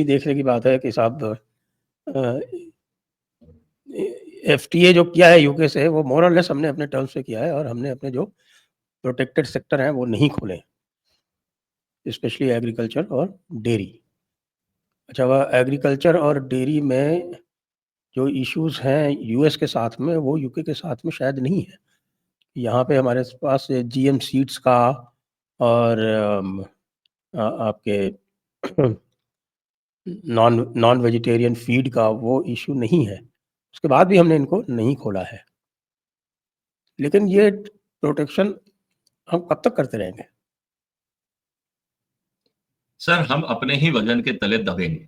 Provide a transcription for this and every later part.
भी देखने की बात है कि साहब एफटीए जो किया है यूके से, वो मोर और लेस हमने अपने टर्म्स पे किया है, और हमने अपने जो प्रोटेक्टेड सेक्टर हैं वो नहीं खोले, स्पेशली एग्रीकल्चर और डेयरी। अच्छा, वह एग्रीकल्चर और डेयरी में जो इश्यूज हैं यूएस के साथ में, वो यूके के साथ में शायद नहीं है। यहाँ पे हमारे पास जीएम सीड्स का और आपके नॉन वेजिटेरियन फीड का वो इशू नहीं है, उसके बाद भी हमने इनको नहीं खोला है। लेकिन ये प्रोटेक्शन हम कब तक करते रहेंगे? सर, हम अपने ही वजन के तले दबेंगे।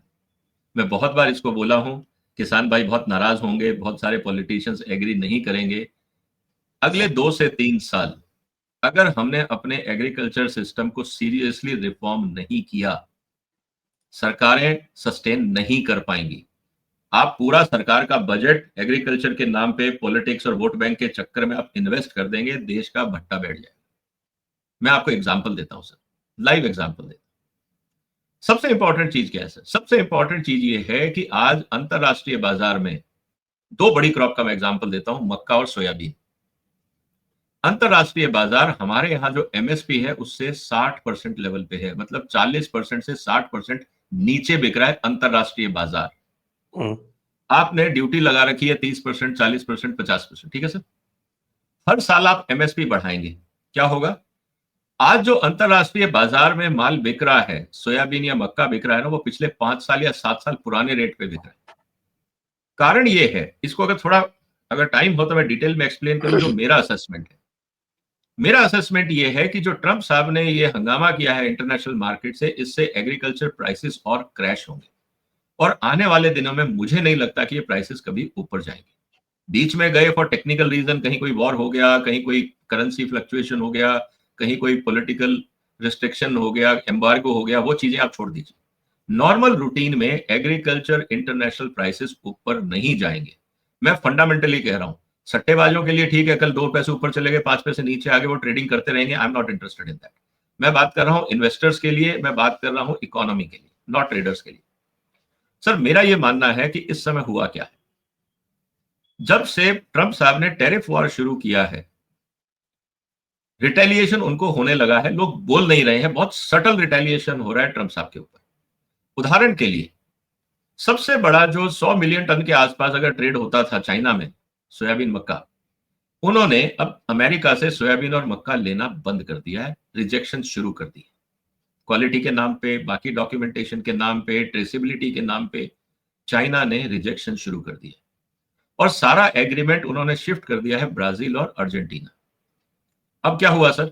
मैं बहुत बार इसको बोला हूं, किसान भाई बहुत नाराज होंगे, बहुत सारे पॉलिटिशियंस एग्री नहीं करेंगे। अगले 2 से 3 साल अगर हमने अपने एग्रीकल्चर सिस्टम को सीरियसली रिफॉर्म नहीं किया, सरकारें सस्टेन नहीं कर पाएंगी। आप पूरा सरकार का बजट एग्रीकल्चर के नाम पे पॉलिटिक्स और वोट बैंक के चक्कर में आप इन्वेस्ट कर देंगे, देश का भट्टा बैठ जाएगा। मैं आपको एग्जांपल देता हूं सर, लाइव एग्जांपल देता हूं। सबसे इंपॉर्टेंट चीज क्या है सर? सबसे इंपॉर्टेंट चीज ये है कि आज अंतरराष्ट्रीय बाजार में 2 बड़ी क्रॉप का मैं एग्जांपल देता हूं, मक्का और सोयाबीन। अंतरराष्ट्रीय बाजार हमारे यहां जो एमएसपी है उससे 60% लेवल पे है, मतलब 40% से 60% नीचे बिक रहा है अंतरराष्ट्रीय बाजार। आपने ड्यूटी लगा रखी है 30%, 40%, 50%, ठीक है सर। हर साल आप एमएसपी बढ़ाएंगे, क्या होगा? आज जो अंतरराष्ट्रीय बाजार में माल बिक रहा है, सोयाबीन या मक्का बिक रहा है ना, वो पिछले 5 साल या 7 साल पुराने रेट पे बिक रहा है। कारण ये है, इसको अगर टाइम हो तो मैं डिटेल में एक्सप्लेन करूं जो मेरा असेसमेंट है। मेरा असेसमेंट ये है कि जो ट्रंप साहब ने ये हंगामा किया है इंटरनेशनल मार्केट से, इससे एग्रीकल्चर प्राइसेस और क्रैश होंगे, और आने वाले दिनों में मुझे नहीं लगता कि ये प्राइसेस कभी ऊपर जाएंगे। बीच में गए फॉर टेक्निकल रीजन, कहीं कोई वॉर हो गया, कहीं कोई करेंसी फ्लक्चुएशन हो गया, कहीं कोई पॉलिटिकल रिस्ट्रिक्शन हो गया, एम्बार्गो हो गया, वो चीजें आप छोड़ दीजिए। नॉर्मल रूटीन में एग्रीकल्चर इंटरनेशनल प्राइसेस ऊपर नहीं जाएंगे। मैं फंडामेंटली कह रहा हूं, सट्टेबाजों के लिए ठीक है, कल 2 पैसे ऊपर चले गए, 5 पैसे नीचे आ गए, वो ट्रेडिंग करते रहेंगे। I am not interested in that. मैं बात कर रहा हूं इन्वेस्टर्स के लिए, मैं बात कर रहा हूं इकोनॉमी के लिए, नॉट ट्रेडर्स के लिए। सर, मेरा यह मानना है कि इस समय हुआ क्या है, जब से ट्रंप साहब ने टैरिफ वॉर शुरू किया है, रिटेलिएशन उनको होने लगा है। लोग बोल नहीं रहे हैं, बहुत सटल रिटेलिएशन हो रहा है ट्रंप साहब के ऊपर। उदाहरण के लिए, सबसे बड़ा जो 100 मिलियन टन के आसपास अगर ट्रेड होता था चाइना में सोयाबीन मक्का, उन्होंने अब अमेरिका से सोयाबीन और मक्का लेना बंद कर दिया है, रिजेक्शन शुरू कर दी। क्वालिटी के नाम पे, बाकी डॉक्यूमेंटेशन के नाम पे, ट्रेसेबिलिटी के नाम पे चाइना ने रिजेक्शन शुरू कर दिया, और सारा एग्रीमेंट उन्होंने शिफ्ट कर दिया है ब्राजील और अर्जेंटीना। अब क्या हुआ सर?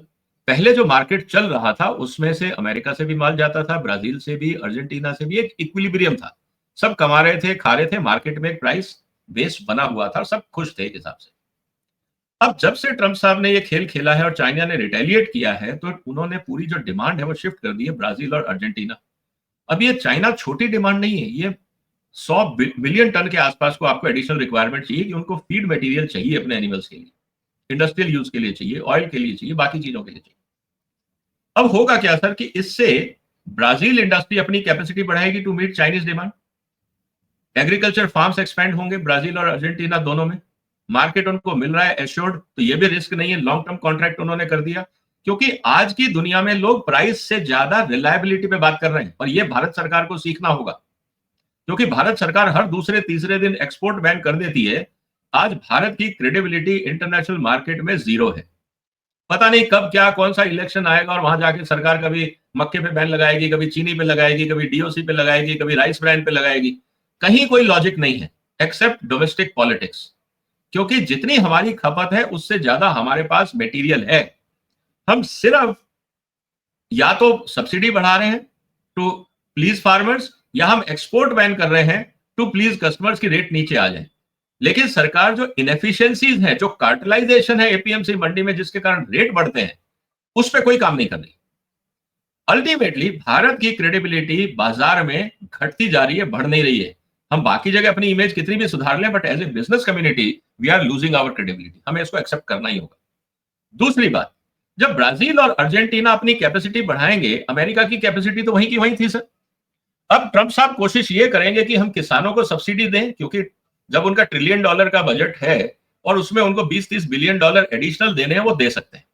पहले जो मार्केट चल रहा था उसमें से अमेरिका से भी माल जाता था, ब्राजील से भी, अर्जेंटीना से भी, एक इक्विलिब्रियम था, सब कमा रहे थे, खा रहे थे, मार्केट में एक प्राइस बेस बना हुआ था, सब खुश थे एक हिसाब से। अब जब से ट्रंप साहब ने ये खेल खेला है और चाइना ने रिटेलिएट किया है, तो उन्होंने पूरी जो डिमांड है वो शिफ्ट कर दी है ब्राजील और अर्जेंटीना। अब ये चाइना छोटी डिमांड नहीं है, ये 100 मिलियन टन के आसपास को आपको एडिशनल रिक्वायरमेंट चाहिए, कि उनको फीड मटेरियल चाहिए अपने एनिमल्स के लिए, इंडस्ट्रियल यूज के लिए चाहिए, ऑयल के लिए चाहिए, बाकी चीजों के लिए चाहिए। अब होगा क्या सर कि इससे ब्राजील इंडस्ट्री अपनी कैपेसिटी बढ़ाएगी to meet Chinese demand, agriculture farms expand होंगे ब्राजील और अर्जेंटीना दोनों में, मार्केट उनको मिल रहा है एश्योर्ड, तो ये भी रिस्क नहीं है, लॉन्ग टर्म कॉन्ट्रैक्ट उन्होंने कर दिया। क्योंकि आज की दुनिया में लोग प्राइस से ज्यादा रिलायबिलिटी पे बात कर रहे हैं, और ये भारत सरकार को सीखना होगा, क्योंकि भारत सरकार हर दूसरे तीसरे दिन एक्सपोर्ट बैन कर देती है। आज भारत की क्रेडिबिलिटी इंटरनेशनल मार्केट में 0 है। पता नहीं कब क्या कौन सा इलेक्शन आएगा और वहां जाके सरकार कभी मक्के पे बैन लगाएगी, कभी चीनी पे लगाएगी, कभी डीओसी पे लगाएगी, कभी राइस ब्रांड पे लगाएगी। कहीं कोई लॉजिक नहीं है एक्सेप्ट डोमेस्टिक पॉलिटिक्स, क्योंकि जितनी हमारी खपत है उससे ज्यादा हमारे पास मटेरियल है। हम सिर्फ या तो सब्सिडी बढ़ा रहे हैं टू प्लीज फार्मर्स, या हम एक्सपोर्ट बैन कर रहे हैं टू प्लीज कस्टमर्स की रेट नीचे आ जाए। लेकिन सरकार जो इनएफिशिएंसीज है, जो कार्टलाइजेशन है एपीएमसी मंडी में, जिसके कारण रेट बढ़ते हैं, उस पर कोई काम नहीं कर रही। अल्टीमेटली भारत की क्रेडिबिलिटी बाजार में घटती जा रही है, बढ़ नहीं रही है। हम बाकी जगह अपनी इमेज कितनी भी सुधार लें, but as a business community we are losing our credibility. हमें इसको एक्सेप्ट करना ही होगा। दूसरी बात, जब ब्राजील और अर्जेंटीना अपनी कैपेसिटी बढ़ाएंगे, अमेरिका की कैपेसिटी तो वहीं की वहीं थी सर। अब ट्रंप साहब कोशिश ये करेंगे कि हम किसानों को सब्सिडी दें, क्योंकि जब उनका $1 ट्रिलियन का बजट है और उसमें उनको 20-30 बिलियन डॉलर एडिशनल देने हैं, वो दे सकते हैं।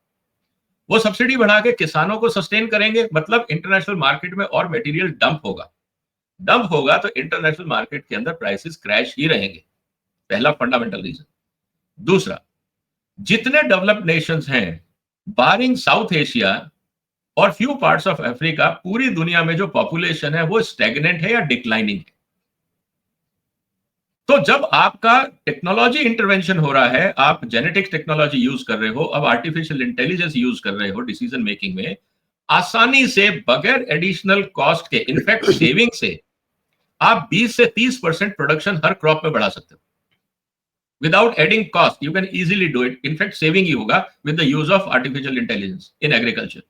वो सब्सिडी बढ़ा के किसानों को सस्टेन करेंगे, मतलब इंटरनेशनल मार्केट में और मटेरियल डंप होगा। डंप होगा तो इंटरनेशनल मार्केट के अंदर प्राइसेस क्रैश ही रहेंगे, पहला फंडामेंटल रीजन। दूसरा, जितने डेवलप्ड नेशंस हैं बारिंग साउथ एशिया और फ्यू पार्ट्स ऑफ अफ्रीका, पूरी दुनिया में जो पॉपुलेशन है वो स्टैग्नेंट है या डिक्लाइनिंग है। तो जब आपका टेक्नोलॉजी इंटरवेंशन हो रहा है, आप जेनेटिक्स टेक्नोलॉजी यूज कर रहे हो, अब आर्टिफिशियल इंटेलिजेंस यूज कर रहे हो डिसीजन मेकिंग में, आसानी से बगैर एडिशनल कॉस्ट के, इनफैक्ट सेविंग से, आप 20 से 30% प्रोडक्शन हर क्रॉप में बढ़ा सकते हो without adding cost. You can easily do it, in fact saving ही होगा with the use of artificial intelligence in agriculture.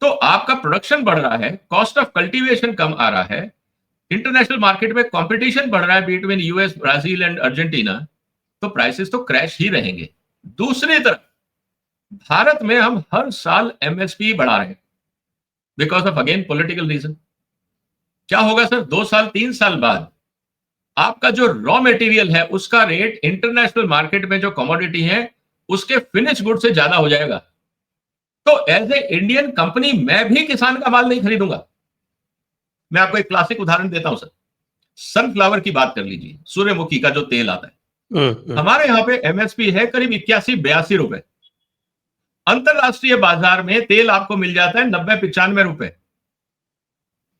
तो आपका प्रोडक्शन बढ़ रहा है, कॉस्ट ऑफ कल्टीवेशन कम आ रहा है, इंटरनेशनल मार्केट में कंपटीशन बढ़ रहा है between US, Brazil and Argentina, तो प्राइसेस तो क्रैश ही रहेंगे। दूसरी तरफ भारत में हम हर साल एमएसपी बढ़ा रहे हैं because of again political reason. क्या होगा सर, 2 साल 3 साल बाद आपका जो रॉ मटेरियल है उसका रेट इंटरनेशनल मार्केट में जो कमोडिटी है उसके फिनिश गुड से ज्यादा हो जाएगा। तो एज ए इंडियन कंपनी मैं भी किसान का माल नहीं खरीदूंगा। मैं आपको एक क्लासिक उदाहरण देता हूं सर, सनफ्लावर की बात कर लीजिए, सूर्यमुखी का जो तेल आता है, हमारे यहां पे एमएसपी है करीब 81-82 रुपए। अंतरराष्ट्रीय बाजार में तेल आपको मिल जाता है 90-95 रुपए।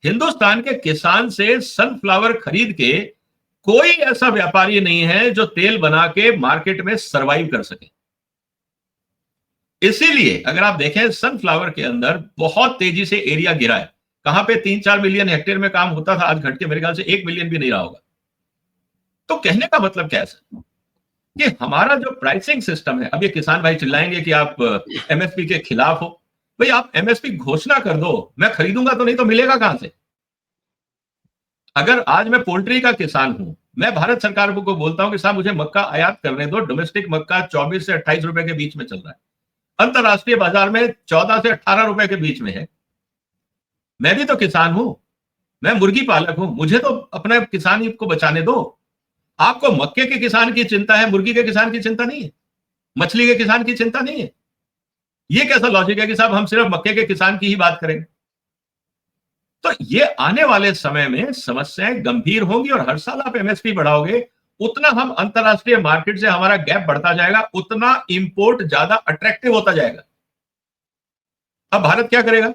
हिंदुस्तान के किसान से सनफ्लावर खरीद के कोई ऐसा व्यापारी नहीं है जो तेल बना के मार्केट में सरवाइव कर सके। इसीलिए अगर आप देखें सनफ्लावर के अंदर बहुत तेजी से एरिया गिरा है। कहां पे 3-4 मिलियन हेक्टेयर में काम होता था, आज घट के मेरे ख्याल से 1 मिलियन भी नहीं रहा होगा। तो कहने का मतलब क्या है सर, कि हमारा जो प्राइसिंग सिस्टम है, अब ये किसान भाई चिल्लाएंगे कि आप एमएसपी के खिलाफ हो। भाई आप एमएसपी घोषणा कर दो, मैं खरीदूंगा तो, नहीं तो मिलेगा कहां से। अगर आज मैं पोल्ट्री का किसान हूं, मैं भारत सरकार को बोलता हूं कि साहब मुझे मक्का आयात करने दो, डोमेस्टिक मक्का 24 से 28 रुपए के बीच में चल रहा है, अंतरराष्ट्रीय बाजार में 14 से 18 रुपए के बीच में है। मैं भी तो किसान हूं, मैं मुर्गी पालक हूं, मुझे तो अपने किसान को बचाने दो। आपको मक्के के किसान की चिंता है, मुर्गी के किसान की चिंता नहीं है, मछली के किसान की चिंता नहीं है। ये कैसा लॉजिक है कि साहब हम सिर्फ मक्के के किसान की ही बात करेंगे। तो ये आने वाले समय में समस्याएं गंभीर होंगी और हर साल आप एमएसपी बढ़ाओगे, उतना हम अंतरराष्ट्रीय मार्केट से हमारा गैप बढ़ता जाएगा, उतना इंपोर्ट ज्यादा अट्रैक्टिव होता जाएगा। अब भारत क्या करेगा,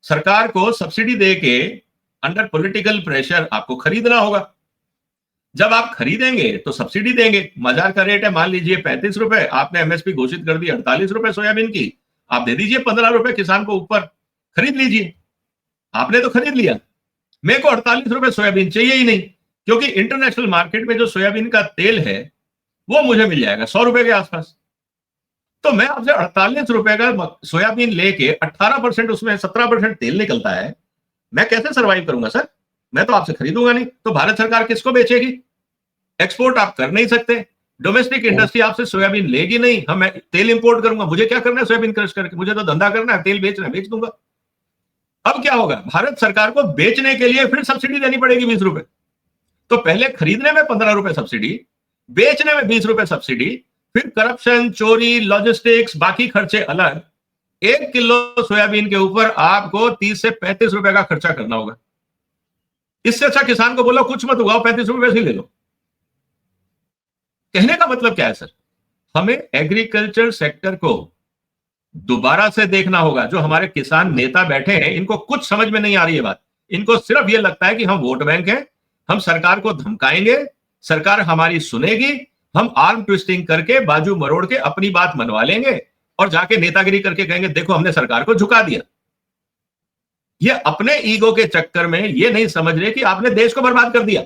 सरकार को सब्सिडी देके अंडर पॉलिटिकल प्रेशर आपको खरीदना होगा। जब आप खरीदेंगे तो सब्सिडी देंगे, बाजार का रेट है मान लीजिए 35 रुपए, आपने एमएसपी घोषित कर दी 48 रुपए सोयाबीन की, आप दे दीजिए 15 रुपए किसान को ऊपर, खरीद लीजिए। आपने तो खरीद लिया, मेरे को 48 रुपए सोयाबीन चाहिए ही नहीं, क्योंकि इंटरनेशनल मार्केट में जो सोयाबीन का तेल है वो मुझे मिल जाएगा 100 रुपए के आसपास। तो मैं आपसे 48 रुपए का सोयाबीन लेके 18% उसमें 17% तेल निकलता है, मैं कैसे सरवाइव करूंगा सर, मैं तो आपसे खरीदूंगा नहीं। तो भारत सरकार किसको बेचेगी, एक्सपोर्ट आप कर नहीं सकते, डोमेस्टिक इंडस्ट्री आपसे सोयाबीन लेगी नहीं, हम तेल इंपोर्ट करूंगा, मुझे क्या करना है सोयाबीन क्रश करके, मुझे तो धंधा करना है, तेल बेचना है, बेच दूंगा। अब क्या होगा, भारत सरकार को बेचने के लिए फिर सब्सिडी देनी पड़ेगी 20 रुपए। तो पहले खरीदने में 15 रुपए सब्सिडी, बेचने में 20 रुपए सब्सिडी, फिर करप्शन, चोरी, लॉजिस्टिक्स, बाकी खर्चे अलग। 1 किलो सोयाबीन के ऊपर आपको 30 से 35 रुपए का खर्चा करना होगा। इससे अच्छा किसान को बोलो कुछ मत उगाओ, 35 रुपए से ले लो। कहने का मतलब क्या है सर, हमें एग्रीकल्चर सेक्टर को दोबारा से देखना होगा। जो हमारे किसान नेता बैठे हैं इनको कुछ समझ में नहीं आ रही है बात, इनको सिर्फ ये लगता है कि हम वोट बैंक हैं, हम सरकार को धमकाएंगे, सरकार हमारी सुनेगी, हम आर्म ट्विस्टिंग करके बाजू मरोड़ के अपनी बात मनवा लेंगे और जाके नेतागिरी करके कहेंगे देखो हमने सरकार को झुका दिया। ये अपने ईगो के चक्कर में ये नहीं समझ रहे कि आपने देश को बर्बाद कर दिया।